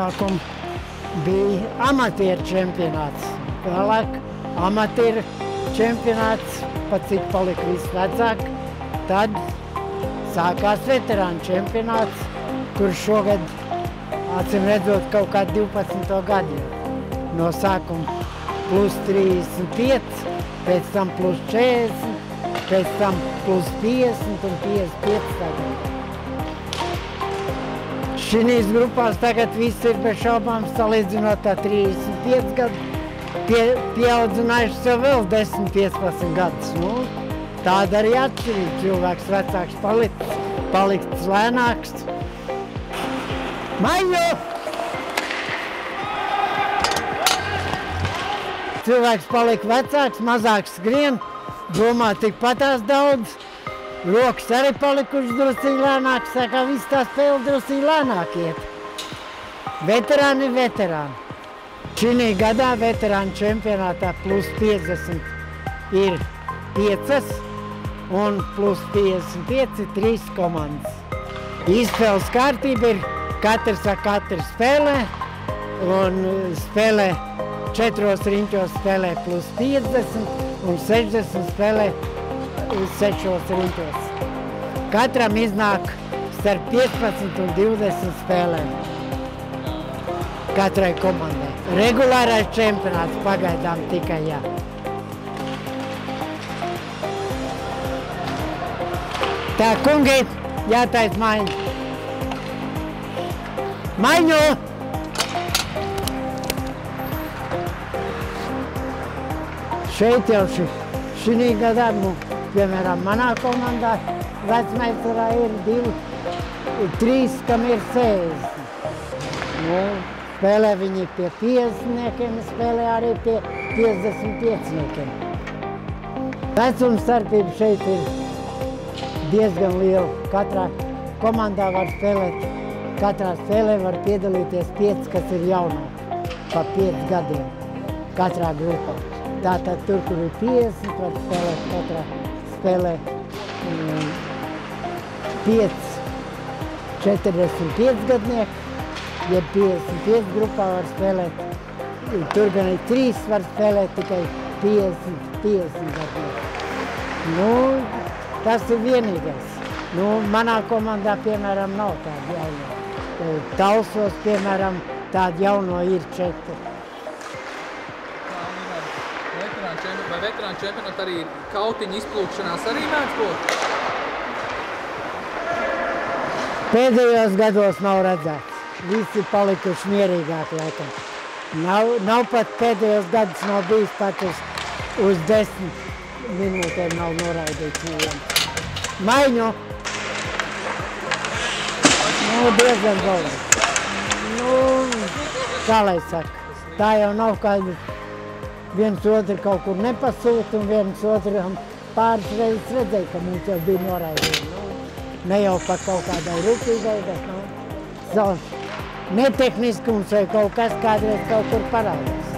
sākuma bija amatieru čempionāts. Vēlāk amatieru čempionāts, pat cik palika visvecāk. Tad sākās veterānu čempionāts, kurš šogad, acīm redzot, kaut kā 12. gadu. No sākuma plus 35, pēc tam plus 40, pēc tam plus 50 un 55 tagad. Šīs grupās tagad viss ir bez šaubām salīdzinot tā 35 gadu, pieaudzinājuši sev vēl 10-15 gadus. Nu, tāda arī atšķirība. Cilvēks vecāks paliks lēnāks. Maiņu! Cilvēks palika vecāks, mazāk skrien, domā tikpatās daudz. Rokas arī palikuši drusciņi lēnāk, saka, viss tā spēle drusciņi lēnāk iet. Veterāni ir veterāni. Šī gadā veterānu čempionātā plus 50 ir 5 un plus 55 ir 3 komandas. Izspēles kārtība ir katrs ar katru spēlē un spēlē 4 riņķos spēlē plus 50 un 60 spēlē 6 riņķos. Katram iznāk starp 15 un 20 spēlēm. Katrai komandai. Regulārais čempionāts pagaidām tikai jā. Tā, kungi, jātais maiņa. Maiņu! Šeit jau šī gadā, piemēram, manā komandā vecmeistarā ir 3, kam ir 60. Spēlē viņi pie 50-niekiem, spēlē arī pie 55-niekiem. Vecuma starpība šeit ir diezgan liela. Katrā komandā var spēlēt, katrā spēlē var piedalīties 5, kas ir jaunāki, pa 5 gadiem katrā grupā. Tātad tur, kur ir 50, var spēlēt katrā spēlē 5, 45 gadnieki, ja 55 grupā var spēlēt. Tur gan ir 3 var spēlēt tikai 50 gadnieki. Nu, tas ir vienīgais. Nu, manā komandā, piemēram, nav tāda jauno. Talsos, piemēram, tāda jauno ir 4. Vai veterānu čempionātā arī kautiņa izplūkšanās arī mēdz būt? Pēdējos gados nav redzēts. Visi palikuši mierīgāki laikam. Nav pat pēdējos gadus nav bijis pat uz 10 minūtēm nav noraidīts neviens. Maiņu! Nu, diezgan galīgi. Nu, kā lai saka, tā jau nav kāda. Viens otru kaut kur nepasūta un viens otram pāris reizes redzēja, ka mums jau bija noraidījumi. Ne jau pat kaut kādai rūpībai, bet savs netehniskums vai kaut kas kādreiz kaut kur parādās.